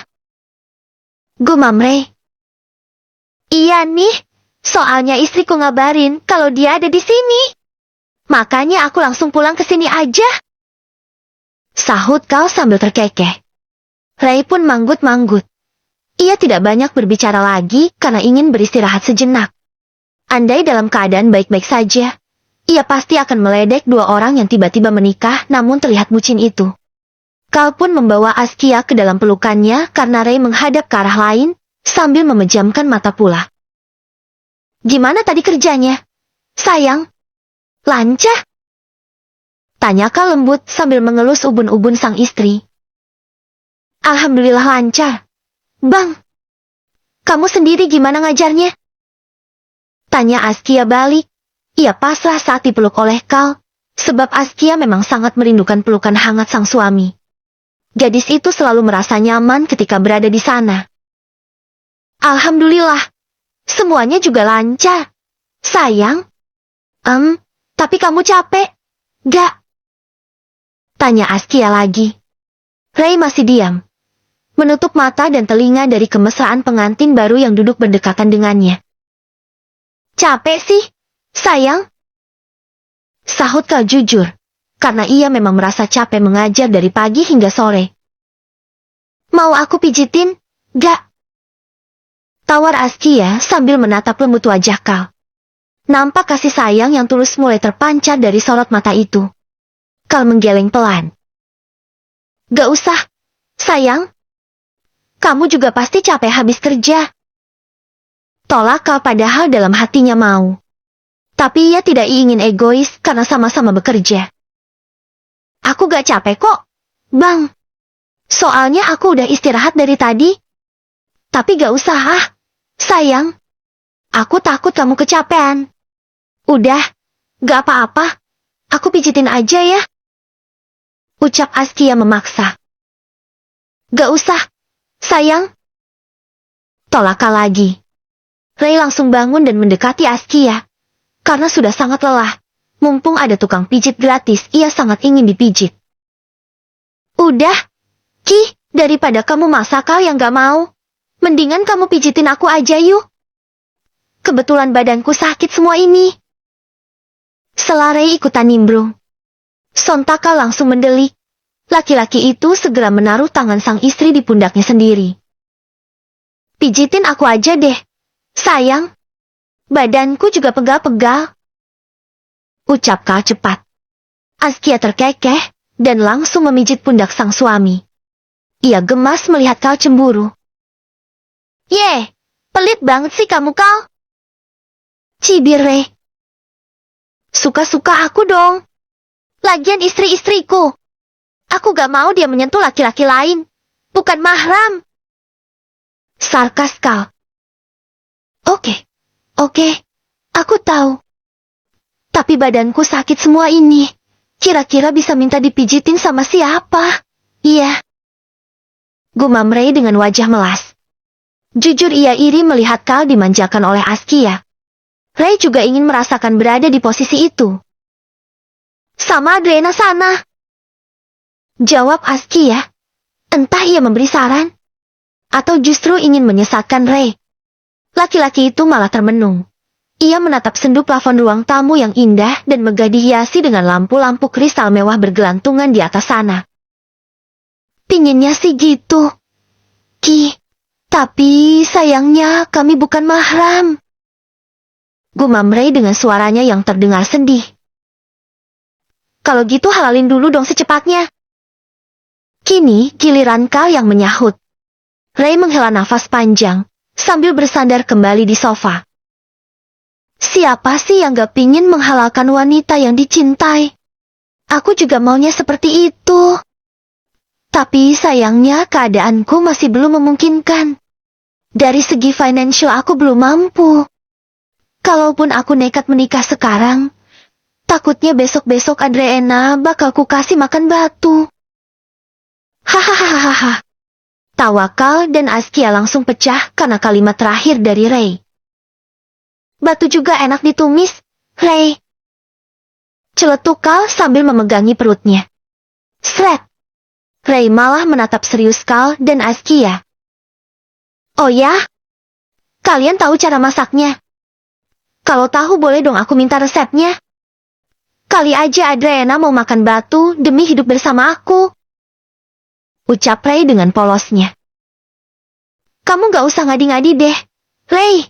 Gumam Ray. Iya nih, soalnya istriku ngabarin kalau dia ada di sini. Makanya aku langsung pulang ke sini aja. Sahut Kal sambil terkekeh. Ray pun manggut-manggut. Ia tidak banyak berbicara lagi karena ingin beristirahat sejenak. Andai dalam keadaan baik-baik saja, ia pasti akan meledek dua orang yang tiba-tiba menikah namun terlihat bucin itu. Kal pun membawa Askia ke dalam pelukannya karena Ray menghadap ke arah lain, sambil memejamkan mata pula. Gimana tadi kerjanya? Sayang? Lancar? Tanya Kal lembut sambil mengelus ubun-ubun sang istri. Alhamdulillah lancar. Bang, kamu sendiri gimana ngajarnya? Tanya Askia balik. Ia pasrah saat dipeluk oleh Kal, sebab Askia memang sangat merindukan pelukan hangat sang suami. Gadis itu selalu merasa nyaman ketika berada di sana. Alhamdulillah, semuanya juga lancar. Sayang? Tapi kamu capek? Gak? Tanya Askia lagi. Ray masih diam, menutup mata dan telinga dari kemesraan pengantin baru yang duduk berdekatan dengannya. Capek sih, sayang? Sahut Kal jujur, karena ia memang merasa capek mengajar dari pagi hingga sore. Mau aku pijitin? Gak? Tawar Askia sambil menatap lembut wajah Kal. Nampak kasih sayang yang tulus mulai terpancar dari sorot mata itu. Kal menggeleng pelan. Gak usah, sayang. Kamu juga pasti capek habis kerja. Tolak Kal padahal dalam hatinya mau. Tapi ia tidak ingin egois karena sama-sama bekerja. Aku gak capek kok, Bang. Soalnya aku udah istirahat dari tadi. Tapi gak usah sayang. Aku takut kamu kecapean. Udah, gak apa-apa. Aku pijitin aja ya. Ucap Askia memaksa. Gak usah, sayang. Tolak Kal lagi. Ray langsung bangun dan mendekati Askia. Karena sudah sangat lelah. Mumpung ada tukang pijit gratis, ia sangat ingin dipijit. Udah, Ki, daripada kamu maksa Kal yang gak mau. Mendingan kamu pijitin aku aja yuk. Kebetulan badanku sakit semua ini. Sela Ray ikutan nimbrung. Sontak Kal langsung mendelik. Laki-laki itu segera menaruh tangan sang istri di pundaknya sendiri. Pijitin aku aja deh, sayang. Badanku juga pegal-pegal. Ucap Kal cepat. Askia terkekeh dan langsung memijit pundak sang suami. Ia gemas melihat Kal cemburu. Yeh, pelit banget sih kamu Kal. Cibir Ray. Suka-suka aku dong. Lagian istri-istriku. Aku gak mau dia menyentuh laki-laki lain. Bukan mahram. Sarkas Kal. Oke, aku tahu. Tapi badanku sakit semua ini. Kira-kira bisa minta dipijitin sama siapa? Iya. Gumam Ray dengan wajah melas. Jujur ia iri melihat Kal dimanjakan oleh Askia. Ray juga ingin merasakan berada di posisi itu. Sama Adrena sana. Jawab Askia. Entah ia memberi saran, atau justru ingin menyesatkan Ray. Laki-laki itu malah termenung. Ia menatap sendu plafon ruang tamu yang indah dan megah dihiasi dengan lampu-lampu kristal mewah bergelantungan di atas sana. Pinginnya sih gitu, Ki. Tapi sayangnya kami bukan mahram. Gumam Ray dengan suaranya yang terdengar sedih. Kalau gitu halalin dulu dong secepatnya. Kini giliran Kal yang menyahut. Ray menghela nafas panjang, sambil bersandar kembali di sofa. Siapa sih yang gak pingin menghalalkan wanita yang dicintai? Aku juga maunya seperti itu. Tapi sayangnya keadaanku masih belum memungkinkan. Dari segi financial aku belum mampu. Kalaupun aku nekat menikah sekarang, takutnya besok-besok Adriana bakal kukasih makan batu. Hahaha. Tawa Kal dan Askia langsung pecah karena kalimat terakhir dari Ray. Batu juga enak ditumis, Ray. Celetuk Kal sambil memegangi perutnya. Sret. Ray malah menatap serius Kal dan Askia. Oh ya? Kalian tahu cara masaknya? Kalau tahu boleh dong aku minta resepnya. Kali aja Adriana mau makan batu demi hidup bersama aku. Ucap Ray dengan polosnya. Kamu gak usah ngadi-ngadi deh, Ray.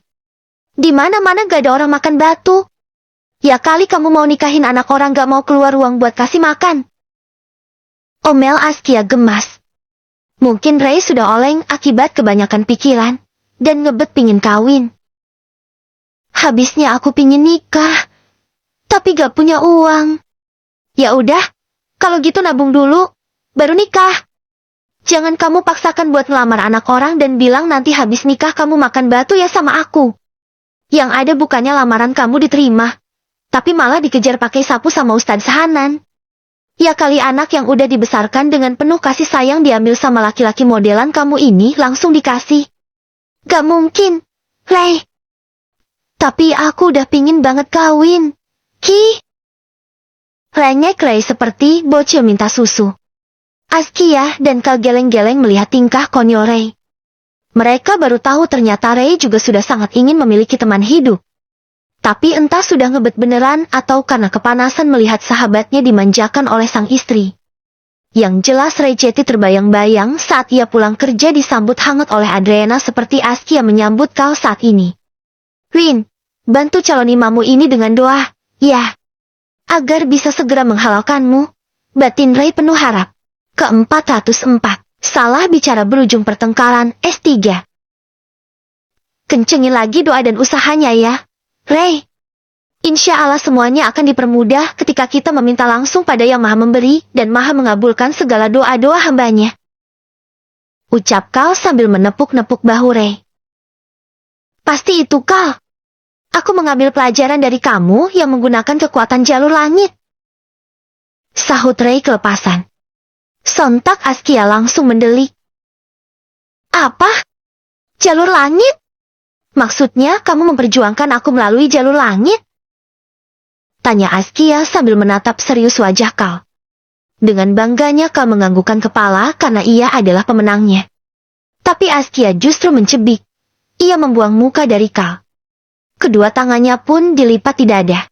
Di mana-mana gak ada orang makan batu. Ya kali kamu mau nikahin anak orang gak mau keluar ruang buat kasih makan. Omel Askia gemas. Mungkin Ray sudah oleng akibat kebanyakan pikiran dan ngebet pingin kawin. Habisnya aku pingin nikah, tapi gak punya uang. Ya udah, kalau gitu nabung dulu, baru nikah. Jangan kamu paksakan buat ngelamar anak orang dan bilang nanti habis nikah kamu makan batu ya sama aku. Yang ada bukannya lamaran kamu diterima, tapi malah dikejar pakai sapu sama Ustadz Sahanan. Ya kali anak yang udah dibesarkan dengan penuh kasih sayang diambil sama laki-laki modelan kamu ini langsung dikasih. Gak mungkin, Ray. Tapi aku udah pingin banget kawin, Ki. Rengek Ray seperti bocil minta susu. Askia dan Kal geleng-geleng melihat tingkah konyol Ray. Mereka baru tahu ternyata Ray juga sudah sangat ingin memiliki teman hidup. Tapi entah sudah ngebet beneran atau karena kepanasan melihat sahabatnya dimanjakan oleh sang istri. Yang jelas Ray Ceti terbayang-bayang saat ia pulang kerja disambut hangat oleh Adriana seperti Askia menyambut Kal saat ini. Rin, bantu calon imamu ini dengan doa, ya. Agar bisa segera menghalalkanmu. Batin Ray penuh harap. Ke-404. Salah bicara berujung pertengkaran, S3. Kencengin lagi doa dan usahanya ya, Ray. Insya Allah semuanya akan dipermudah ketika kita meminta langsung pada Yang Maha Memberi dan Maha mengabulkan segala doa-doa hambanya. Ucap Kal sambil menepuk-nepuk bahu Ray. Pasti itu Kal. Aku mengambil pelajaran dari kamu yang menggunakan kekuatan jalur langit. Sahut Ray kelepasan. Sontak Askia langsung mendelik. Apa? Jalur langit? Maksudnya kamu memperjuangkan aku melalui jalur langit? Tanya Askia sambil menatap serius wajah Kal. Dengan bangganya Kal menganggukkan kepala karena ia adalah pemenangnya. Tapi Askia justru mencebik. Ia membuang muka dari Kal. Kedua tangannya pun dilipat di dada.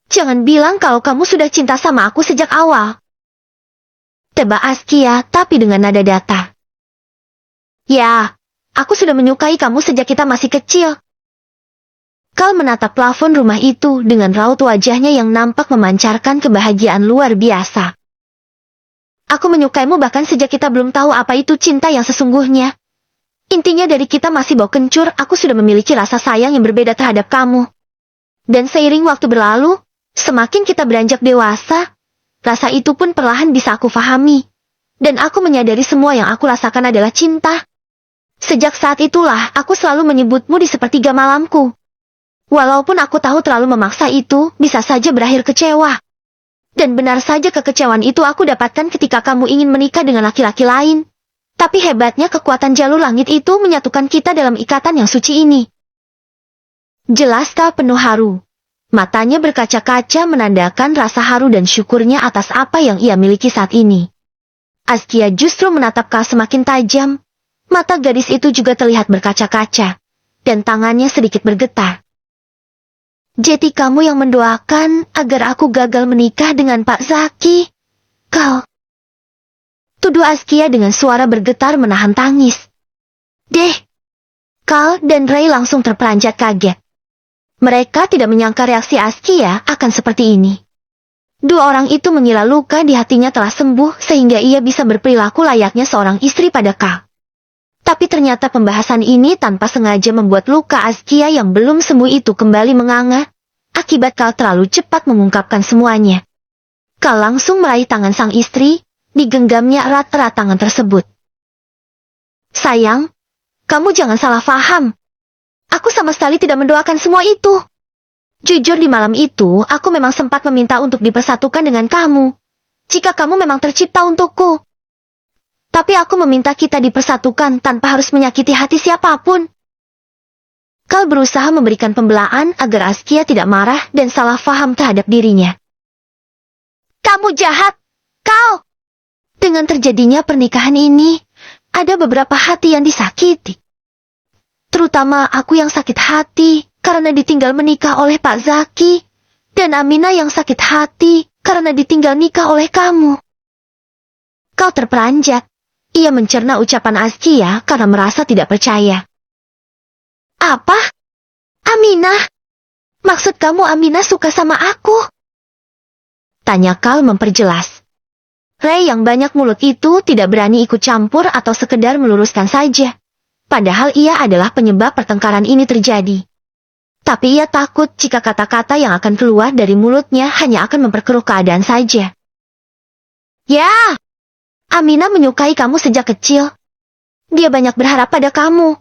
Jangan bilang kalau kamu sudah cinta sama aku sejak awal. Tebak Askia tapi dengan nada datar. Ya, aku sudah menyukai kamu sejak kita masih kecil. Kal menatap plafon rumah itu dengan raut wajahnya yang nampak memancarkan kebahagiaan luar biasa. Aku menyukaimu bahkan sejak kita belum tahu apa itu cinta yang sesungguhnya. Intinya dari kita masih bau kencur, aku sudah memiliki rasa sayang yang berbeda terhadap kamu. Dan seiring waktu berlalu, semakin kita beranjak dewasa, rasa itu pun perlahan bisa aku fahami. Dan aku menyadari semua yang aku rasakan adalah cinta. Sejak saat itulah aku selalu menyebutmu di sepertiga malamku. Walaupun aku tahu terlalu memaksa itu bisa saja berakhir kecewa. Dan benar saja kekecewaan itu aku dapatkan ketika kamu ingin menikah dengan laki-laki lain. Tapi hebatnya kekuatan jalur langit itu menyatukan kita dalam ikatan yang suci ini. Jelas Kal penuh haru. Matanya berkaca-kaca menandakan rasa haru dan syukurnya atas apa yang ia miliki saat ini. Askia justru menatap Kal semakin tajam. Mata gadis itu juga terlihat berkaca-kaca, dan tangannya sedikit bergetar. Jadi kamu yang mendoakan agar aku gagal menikah dengan Pak Zaki, Kal? Tuduh Askia dengan suara bergetar menahan tangis. Deh, Kal dan Ray langsung terperanjat kaget. Mereka tidak menyangka reaksi Askia akan seperti ini. Dua orang itu mengira luka di hatinya telah sembuh sehingga ia bisa berperilaku layaknya seorang istri pada Kal. Tapi ternyata pembahasan ini tanpa sengaja membuat luka Askia yang belum sembuh itu kembali menganga, akibat Kal terlalu cepat mengungkapkan semuanya. Kal langsung meraih tangan sang istri, digenggamnya erat-erat tangan tersebut. Sayang, kamu jangan salah paham. Aku sama sekali tidak mendoakan semua itu. Jujur di malam itu, aku memang sempat meminta untuk dipersatukan dengan kamu. Jika kamu memang tercipta untukku. Tapi aku meminta kita dipersatukan tanpa harus menyakiti hati siapapun. Kal berusaha memberikan pembelaan agar Askia tidak marah dan salah faham terhadap dirinya. Kamu jahat, Kal! Dengan terjadinya pernikahan ini, ada beberapa hati yang disakiti. Terutama aku yang sakit hati karena ditinggal menikah oleh Pak Zaki, dan Aminah yang sakit hati karena ditinggal nikah oleh kamu. Kal terperanjat. Ia mencerna ucapan Askia karena merasa tidak percaya. Apa? Aminah? Maksud kamu Aminah suka sama aku? Tanya Kal memperjelas. Ray yang banyak mulut itu tidak berani ikut campur atau sekedar meluruskan saja. Padahal ia adalah penyebab pertengkaran ini terjadi. Tapi ia takut jika kata-kata yang akan keluar dari mulutnya hanya akan memperkeruh keadaan saja. Ya! Aminah menyukai kamu sejak kecil. Dia banyak berharap pada kamu.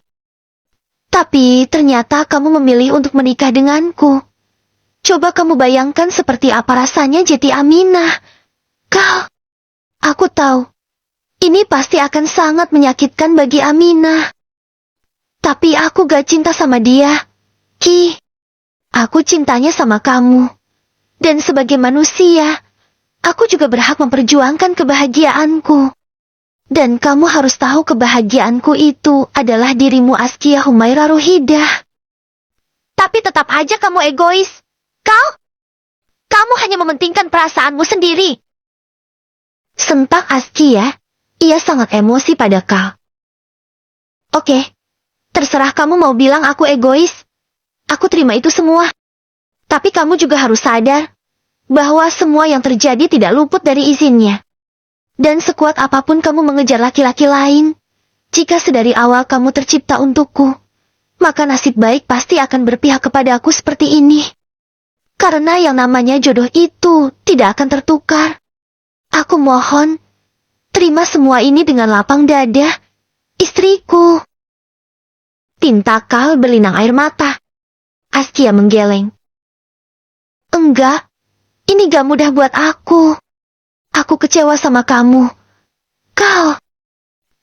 Tapi ternyata kamu memilih untuk menikah denganku. Coba kamu bayangkan seperti apa rasanya jadi Aminah. Kal, aku tahu. Ini pasti akan sangat menyakitkan bagi Aminah. Tapi aku gak cinta sama dia. Ki, aku cintanya sama kamu. Dan sebagai manusia, aku juga berhak memperjuangkan kebahagiaanku. Dan kamu harus tahu kebahagiaanku itu adalah dirimu Askia Humaira Ruhidah. Tapi tetap aja kamu egois. Kamu hanya mementingkan perasaanmu sendiri. Sentak Askia, ia sangat emosi pada Kal. Oke, terserah kamu mau bilang aku egois. Aku terima itu semua. Tapi kamu juga harus sadar bahwa semua yang terjadi tidak luput dari izinnya. Dan sekuat apapun kamu mengejar laki-laki lain, jika sedari awal kamu tercipta untukku, maka nasib baik pasti akan berpihak kepadaku seperti ini. Karena yang namanya jodoh itu tidak akan tertukar. Aku mohon, terima semua ini dengan lapang dada, istriku. Tinta Kal berlinang air mata. Askia menggeleng. Enggak. Ini gak mudah buat aku. Aku kecewa sama kamu, Kal.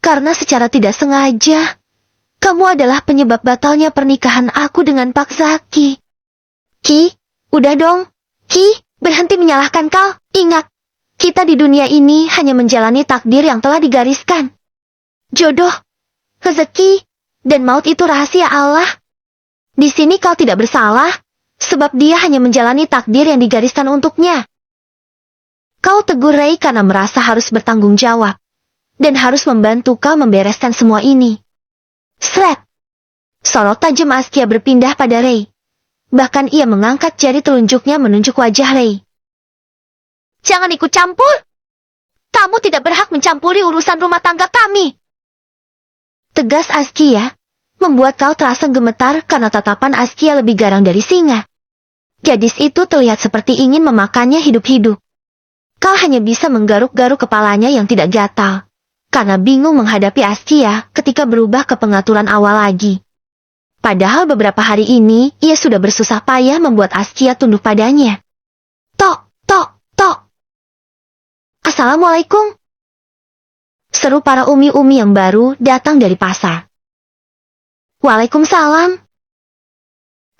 Karena secara tidak sengaja, kamu adalah penyebab batalnya pernikahan aku dengan Pak Zaki. Ki, udah dong. Ki, berhenti menyalahkan Kal. Ingat, kita di dunia ini hanya menjalani takdir yang telah digariskan. Jodoh, rezeki, dan maut itu rahasia Allah. Di sini Kal tidak bersalah. Sebab dia hanya menjalani takdir yang digariskan untuknya. Kau tegur Ray karena merasa harus bertanggung jawab. Dan harus membantu Kal membereskan semua ini. Sret! Sorot tajam Askia berpindah pada Ray. Bahkan ia mengangkat jari telunjuknya menunjuk wajah Ray. Jangan ikut campur! Kamu tidak berhak mencampuri urusan rumah tangga kami. Tegas Askia membuat Kal terasa gemetar karena tatapan Askia lebih garang dari singa. Gadis itu terlihat seperti ingin memakannya hidup-hidup. Kal hanya bisa menggaruk-garuk kepalanya yang tidak gatal, karena bingung menghadapi Askia ketika berubah ke pengaturan awal lagi. Padahal beberapa hari ini, ia sudah bersusah payah membuat Askia tunduk padanya. Tok, tok, tok. Assalamualaikum. Seru para umi-umi yang baru datang dari pasar. Waalaikumsalam.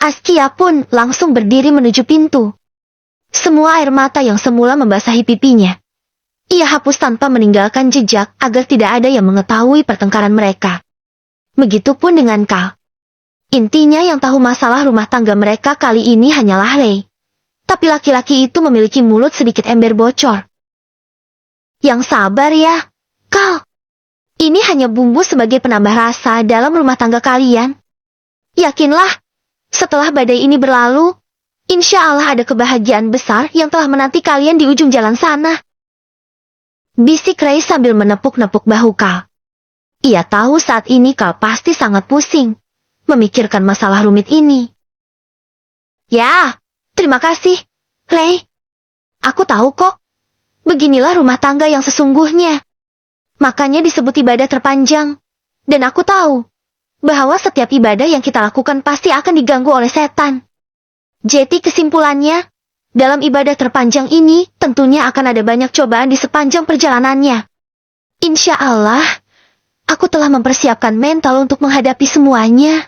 Askia pun langsung berdiri menuju pintu. Semua air mata yang semula membasahi pipinya ia hapus tanpa meninggalkan jejak agar tidak ada yang mengetahui pertengkaran mereka. Begitupun dengan Kal. Intinya yang tahu masalah rumah tangga mereka kali ini hanyalah Lei. Tapi laki-laki itu memiliki mulut sedikit ember bocor. Yang sabar ya, Kal. Ini hanya bumbu sebagai penambah rasa dalam rumah tangga kalian. Yakinlah, setelah badai ini berlalu, insya Allah ada kebahagiaan besar yang telah menanti kalian di ujung jalan sana. Bisik Ray sambil menepuk-nepuk bahu Kal. Ia tahu saat ini Kal pasti sangat pusing memikirkan masalah rumit ini. Ya, terima kasih, Ray. Aku tahu kok. Beginilah rumah tangga yang sesungguhnya. Makanya disebut ibadah terpanjang. Dan aku tahu bahwa setiap ibadah yang kita lakukan pasti akan diganggu oleh setan. Jadi kesimpulannya, dalam ibadah terpanjang ini, tentunya akan ada banyak cobaan di sepanjang perjalanannya. Insya Allah, aku telah mempersiapkan mental untuk menghadapi semuanya.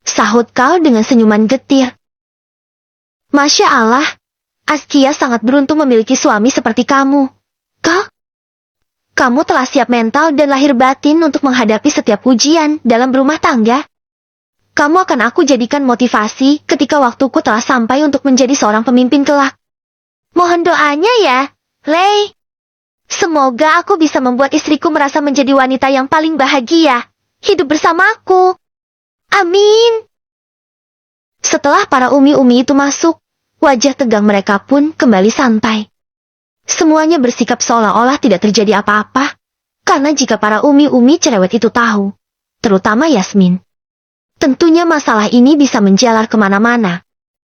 Sahut Kal dengan senyuman getir. Masya Allah, Askia sangat beruntung memiliki suami seperti kamu. Kal, kamu telah siap mental dan lahir batin untuk menghadapi setiap ujian dalam rumah tangga. Kamu akan aku jadikan motivasi ketika waktuku telah sampai untuk menjadi seorang pemimpin kelak. Mohon doanya ya, Lei. Semoga aku bisa membuat istriku merasa menjadi wanita yang paling bahagia hidup bersamaku. Amin. Setelah para umi-umi itu masuk, wajah tegang mereka pun kembali santai. Semuanya bersikap seolah-olah tidak terjadi apa-apa, karena jika para umi-umi cerewet itu tahu, terutama Yasmin, tentunya masalah ini bisa menjalar kemana-mana.